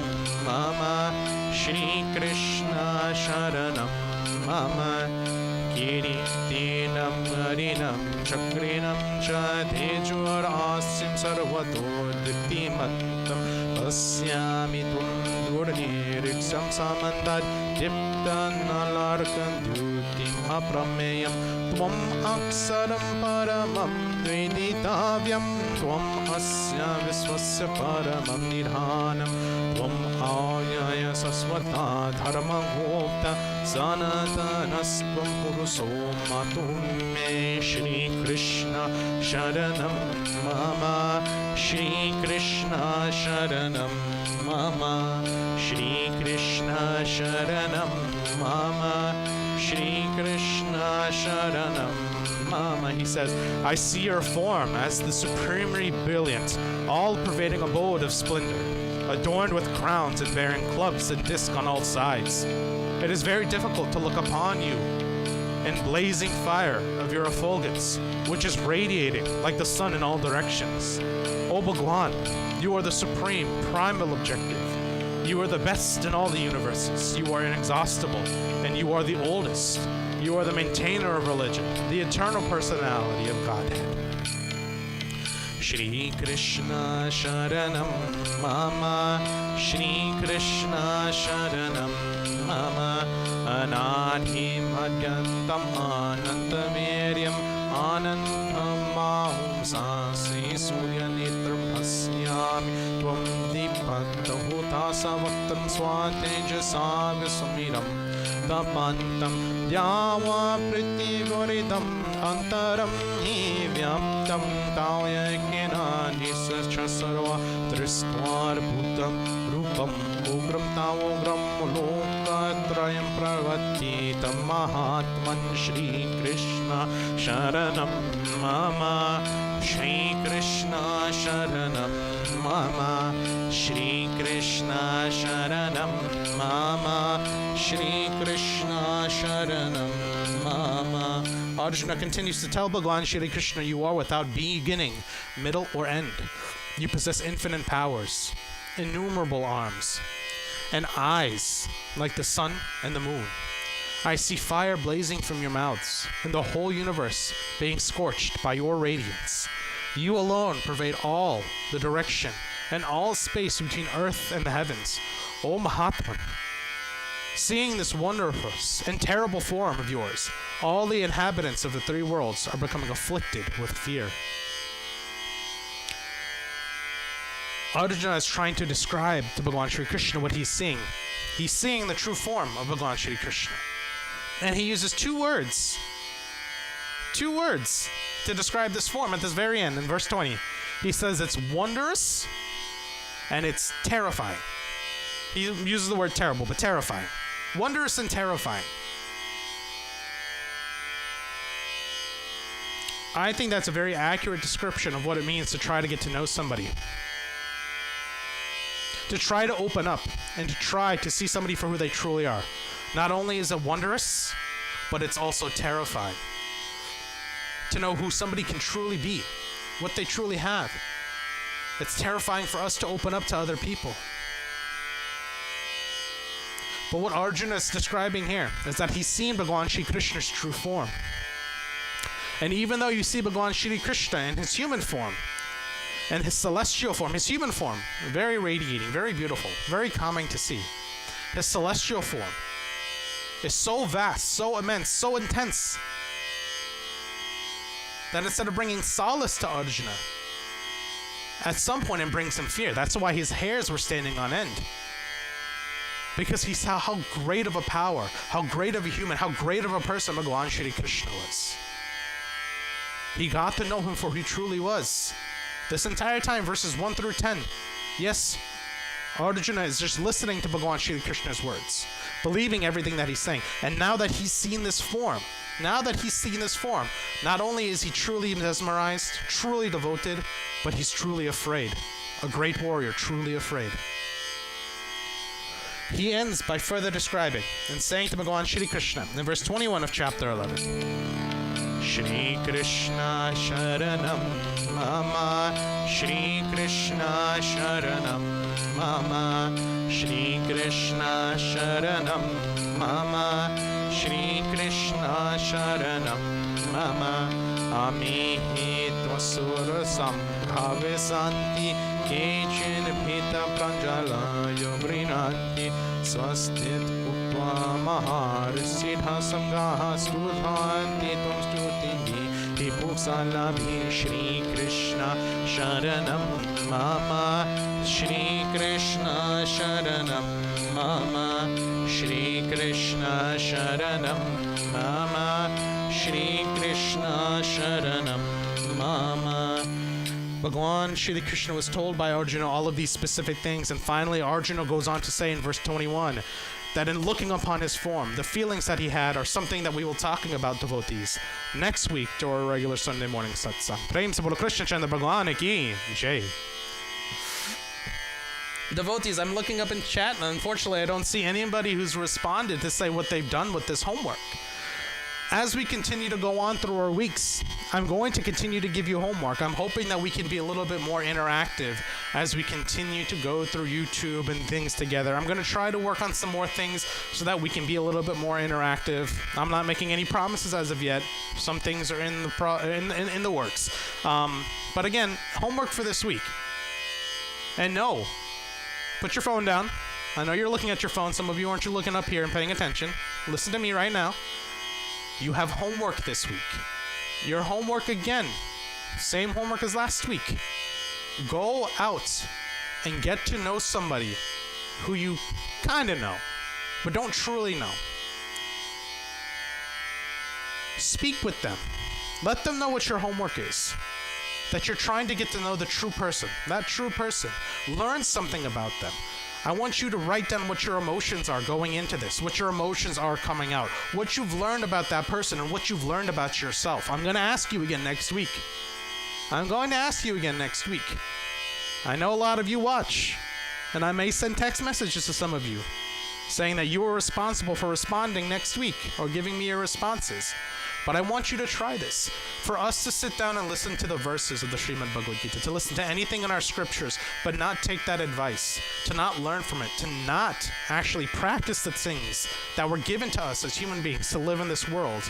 Mama, Shri Krishna Sharanam Mama. Kiritinam Harinam Chakrinam Cha Tejur Asim Sarvato Diptimattam Pasyami Tum Durniriksam Samandad Diptan Alarkan Dutim Aprameyam Tvam Aksaram Paramam Dviditavyam Tvam Asya Viswasya Paramam Nidhanam Tvam Ayaya Saswata Dharma Gopta Sanatanastvam Puruso Matume Shri Krishna Sharanam Mama Shri Krishna Sharanam Mama Shri Krishna Sharanam Mama Shri Krishna Sharanam Mama. He says, I see your form as the supremely brilliant, all-pervading abode of splendor, adorned with crowns and bearing clubs and discs on all sides. It is very difficult to look upon you in blazing fire of your effulgence, which is radiating like the sun in all directions. O Bhagwan, you are the supreme, primal objective. You are the best in all the universes. You are inexhaustible, and you are the oldest. You are the maintainer of religion, the eternal personality of Godhead. Shri Krishna Sharanam Mama, Shri Krishna Sharanam Mama, Anadhi Madhyantam Anantameryam Anantam Mahum Sasi Surya Netram Hasyami Tvam Dipakta Savaktam Swatejasa Visumiram Tapantam Dyava Prithivaridam Antaram Hivyaptam Tavya Kenadisa Sarva Tristvar Bhutam Rupam Ugram Tavogram Lokatrayam Pravatitam Mahatman Shri Krishna Sharanam Mama Shri Krishna Sharanam Mama Shri Krishna Sharanam Mama Shri Krishna Sharanam Mama. Arjuna continues to tell Bhagavan Shri Krishna, you are without beginning, middle, or end. You possess infinite powers, innumerable arms, and eyes like the sun and the moon. I see fire blazing from your mouths, and the whole universe being scorched by your radiance. You alone pervade all the direction and all space between earth and the heavens. O Mahatman, seeing this wondrous and terrible form of yours, all the inhabitants of the three worlds are becoming afflicted with fear. Arjuna is trying to describe to Bhagavan Shri Krishna what he's seeing. He's seeing the true form of Bhagavan Shri Krishna. And he uses two words to describe this form at this very end in verse 20. He says it's wondrous and it's terrifying. He uses the word terrible, but terrifying. Wondrous and terrifying. I think that's a very accurate description of what it means to try to get to know somebody. To try to open up and to try to see somebody for who they truly are. Not only is it wondrous, but it's also terrifying. To know who somebody can truly be, what they truly have. It's terrifying for us to open up to other people. But what Arjuna is describing here is that he's seen Bhagavan Shri Krishna's true form. And even though you see Bhagavan Shri Krishna in his human form, and his celestial form, his human form, very radiating, very beautiful, very calming to see. His celestial form is so vast, so immense, so intense, that instead of bringing solace to Arjuna, at some point it brings him fear. That's why his hairs were standing on end. Because he saw how great of a power, how great of a human, how great of a person Bhagavan Shri Krishna was. He got to know him for who he truly was. This entire time, verses 1 through 10, yes, Arjuna is just listening to Bhagavan Shri Krishna's words, believing everything that he's saying. And now that he's seen this form, not only is he truly mesmerized, truly devoted, but he's truly afraid. A great warrior, truly afraid. He ends by further describing and saying to Bhagavan Shri Krishna in verse 21 of chapter 11, Shri Krishna Sharanam Mama, Shri Krishna Sharanam Mama, Shri Krishna Sharanam Mama, Shri Krishna Sharanam Mama, Amihi Tvasura Samkhavisanti Kechin Bhita Pranjala Yobrinanti Swastit Utva Maharsidha Samgaha Studhanti Tvam Stutini Tipuksalabhi Shri Krishna Sharanam Mama, Shri Krishna Sharanam Mama, Shri Krishna Sharanam Mama, Shri Krishna Sharanam Mama. Bhagavan Shri Krishna was told by Arjuna all of these specific things, and finally Arjuna goes on to say in verse 21 that in looking upon his form, the feelings that he had are something that we will talking about, devotees, next week to our regular Sunday morning satsang. Prem se Bolo Krishna Chandra Bhagwan ki Jai. Devotees, I'm looking up in chat, and unfortunately I don't see anybody who's responded to say what they've done with this homework. as we continue to go on through our weeks, I'm going to continue to give you homework. I'm hoping that we can be a little bit more interactive as we continue to go through YouTube and things together. I'm going to try to work on some more things so that we can be a little bit more interactive. I'm not making any promises as of yet. Some things are in the in the works. But again, homework for this week. And no, put your phone down. I know you're looking at your phone. Some of you aren't looking up here and paying attention. Listen to me right now. You have homework this week. Your homework again. Same homework as last week. Go out and get to know somebody who you kind of know, but don't truly know. Speak with them. Let them know what your homework is. That you're trying to get to know the true person. That true person. Learn something about them. I want you to write down what your emotions are going into this, what your emotions are coming out, what you've learned about that person, and what you've learned about yourself. I'm going to ask you again next week. I know a lot of you watch, and I may send text messages to some of you saying that you are responsible for responding next week or giving me your responses. But I want you to try this. For us to sit down and listen to the verses of the Srimad Bhagavad Gita, to listen to anything in our scriptures, but not take that advice, to not learn from it, to not actually practice the things that were given to us as human beings to live in this world,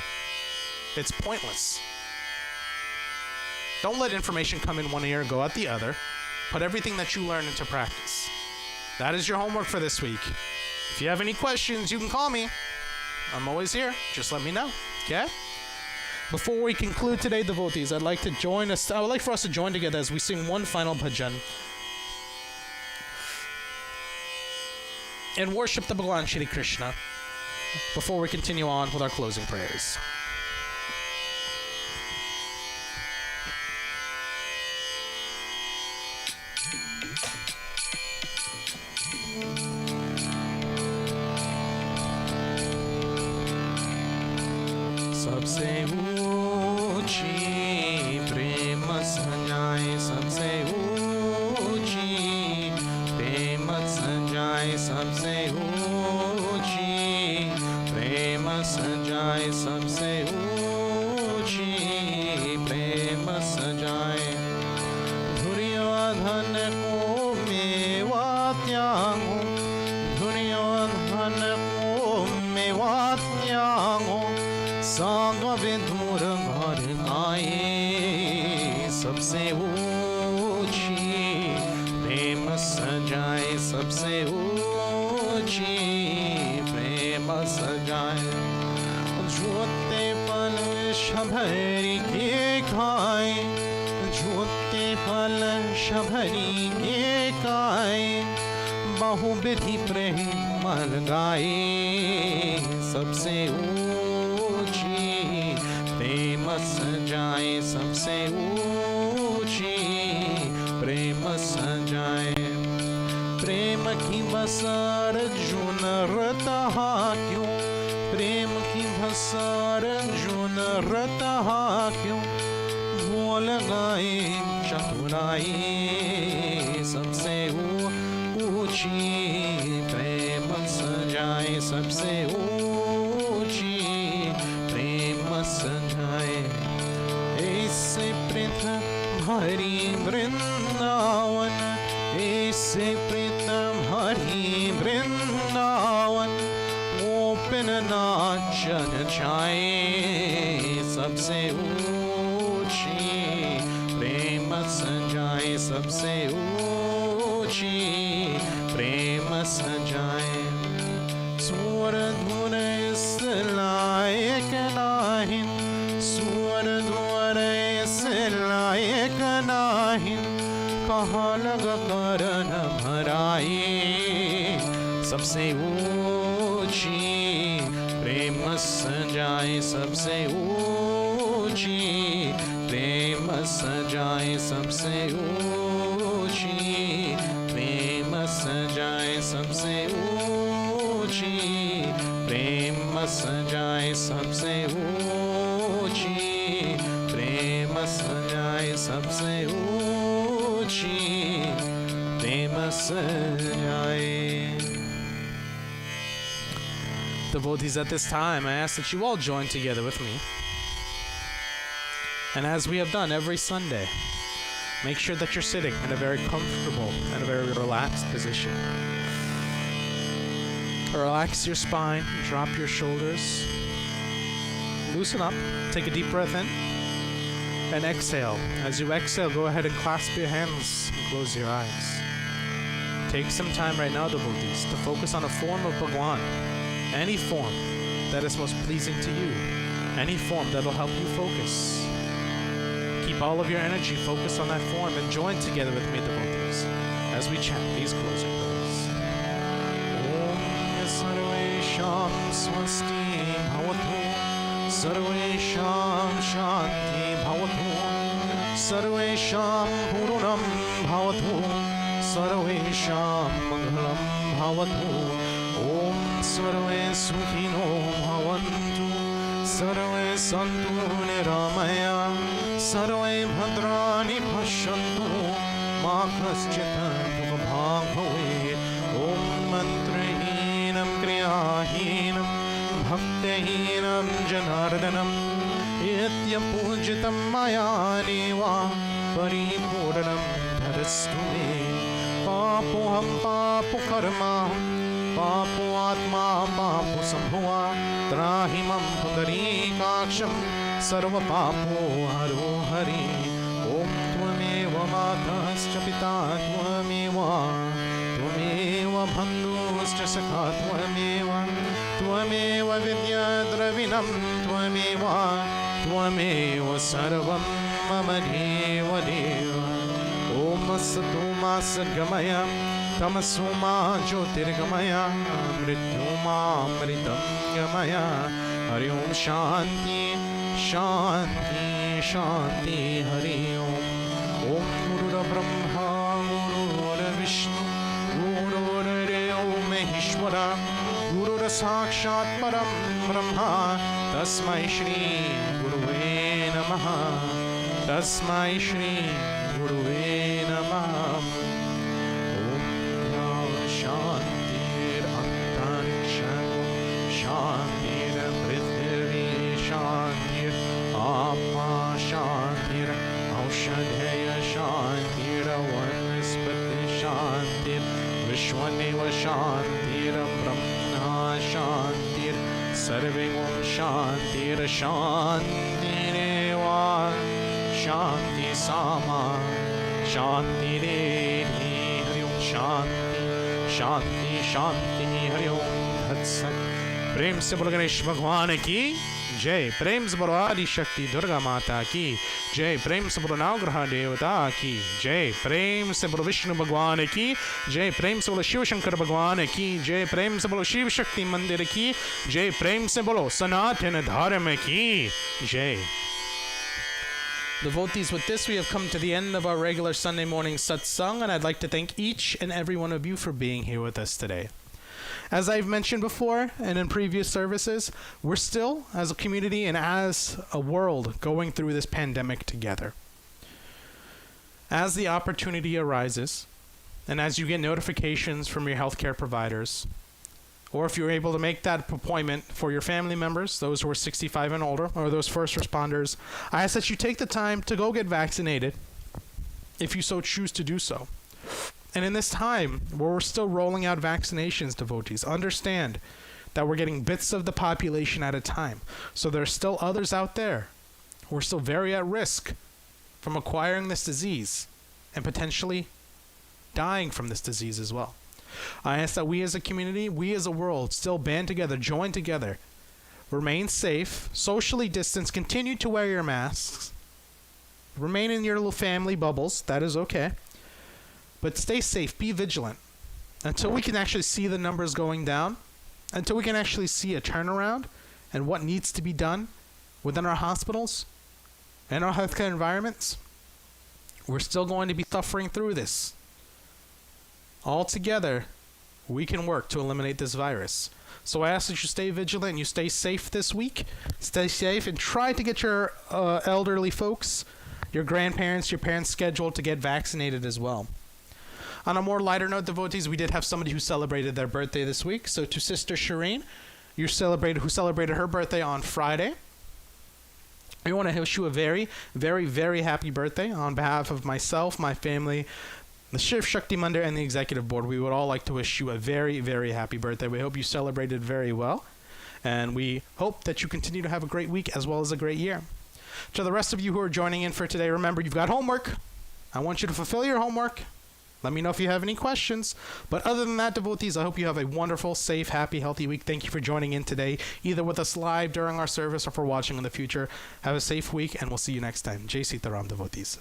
it's pointless. Don't let information come in one ear and go out the other. Put everything that you learn into practice. That is your homework for this week. If you have any questions, you can call me. I'm always here. Just let me know. Okay? Before we conclude today, devotees, I'd like for us to join together as we sing one final bhajan and worship the Bhagavan Shri Krishna before we continue on with our closing prayers. सबसे ऊंची प्रेम सजाए सबसे ऊंची प्रेम सजाए सबसे ऊंची प्रेम सजाए सबसे ऊंची प्रेम सजाए दुर्योधन को मेवा त्यागो दुर्योधन को मेवा त्यागो सांग विधुर घर आए सबसे ऊंची प्रेम सजाए सबसे ऊंची प्रेम सजाए जोते फल शबरी के खाए जोते फल शबरी के खाए बहुविधि प्रेम लगाए सबसे प्रेम सजाए सबसे ऊंची प्रेम सजाए प्रेम की बसार जुन रतहा क्यों प्रेम की बसार जुन रतहा क्यों भोल गाए चतुराई सबसे ऊंची प्रेम सजाए सबसे ऊंची सजाए ऐसे प्रथम हरि वृंदावन ऐसे प्रथम हरि वृंदावन ओपन नाचन छाए सबसे ऊंची प्रेम सजाए सबसे ऊंची प्रेम सजाए स्वर धुन इस लायक नाहिन स्वर धुन इस लायक नाहिन कहाँ लग करन भराए सबसे ऊंची प्रेम सजाए सबसे ऊंची प्रेम सजाए सबसे ऊंची प्रेम सजाए सबसे ऊंची प्रेम सजाए सबसे ऊंची प्रेम सजाए सबसे ऊंची प्रेम सजाए Devotees, at this time, I ask that you all join together with me. And as we have done every Sunday, make sure that you're sitting in a very comfortable and a very relaxed position. Relax your spine, drop your shoulders, loosen up, take a deep breath in, and exhale. As you exhale, go ahead and clasp your hands and close your eyes. Take some time right now, devotees, to focus on a form of Bhagwan. Any form that is most pleasing to you. Any form that will help you focus. Keep all of your energy focused on that form and join together with me, devotees, as we chant these closing prayers. Om Sarvesham Swasti Bhavatu Sarvesham Shanti Bhavatu Sarvesham Purunam Bhavatu Sarvesham Mangalam Bhavatu Om Sarve Sukhino Bhavantu Sarve Santu Niramaya Sarve Bhadrani Pashantu Ma Kaschita Dukhabhag Bhave Om Mantrahinam Kriyahinam Bhaktahinam Janardanam Itya Pujitam Maya Neva Paripurnam Dharastu Me Papuham Papu Karma Papu Atma Papu Sambhava Trahimam Pundarikaksham Sarva Papu Haro Hari Om Tvameva Matascha Pita Tvameva Tvameva Bandhuscha Sakha Tvameva Vidya Dravinam Tvameva Sarvam Mama Deva Deva Om Asatuma Sagamaya Tamasuma Jyotirgamaya Mrityuma Mritam Gamaya Hari Om Shanti Shanti Shanti Hari Om Om Gurura Brahma Gurura Vishnu Gurura Deo Maheshwara Gurura Sakshat Param Brahma Tasmai Shri Guruve Namaha Tasmai Shri Guruve Namaha Shantir Antariksham Shantir Prithvi Shantir Apa Shantir Aushadhaya Shantir Vanaspati Shantir Vishwaneva Shantir Brahma Shantir Sarvegam Shantir Shantireva Shanti Sama Shantirehi Hari Om Shanti शांति शांति हरिओम तत्सत प्रेम से बोलो गणेश भगवान की जय प्रेम से बोलो आदि शक्ति दुर्गा माता की जय प्रेम से बोलो नवग्रह देवता की जय प्रेम से बोलो विष्णु भगवान की जय प्रेम से बोलो शिव शंकर भगवान की जय प्रेम से बोलो शिव शक्ति मंदिर की जय प्रेम से बोलो सनातन धर्म की जय Devotees, with this we have come to the end of our regular Sunday morning satsang, and I'd like to thank each and every one of you for being here with us today. As I've mentioned before and in previous services, we're still, as a community and as a world, going through this pandemic together. As the opportunity arises, and as you get notifications from your healthcare providers, or if you're able to make that appointment for your family members, those who are 65 and older, or those first responders, I ask that you take the time to go get vaccinated, if you so choose to do so. And in this time, where we're still rolling out vaccinations, devotees, understand that we're getting bits of the population at a time. So there are still others out there who are still very at risk from acquiring this disease and potentially dying from this disease as well. I ask that we as a community, we as a world, still band together, join together, remain safe, socially distance, continue to wear your masks, remain in your little family bubbles, that is okay, but stay safe, be vigilant, until we can actually see the numbers going down, until we can actually see a turnaround and what needs to be done within our hospitals and our healthcare environments. We're still going to be suffering through this. All together, we can work to eliminate this virus. So I ask that you stay vigilant, you stay safe this week. Stay safe and try to get your elderly folks, your grandparents, your parents scheduled to get vaccinated as well. On a more lighter note, devotees, we did have somebody who celebrated their birthday this week. So to Sister Shireen, who celebrated her birthday on Friday. I want to wish you a very, very, very happy birthday on behalf of myself, my family, the Shiva Shakti Mandir, and the executive board. We would all like to wish you a very, very happy birthday. We hope you celebrated very well, and we hope that you continue to have a great week as well as a great year. To the rest of you who are joining in for today, remember, you've got homework. I want you to fulfill your homework. Let me know if you have any questions. But other than that, devotees, I hope you have a wonderful, safe, happy, healthy week. Thank you for joining in today, either with us live during our service or for watching in the future. Have a safe week, and we'll see you next time. Jai Sita Ram, devotees.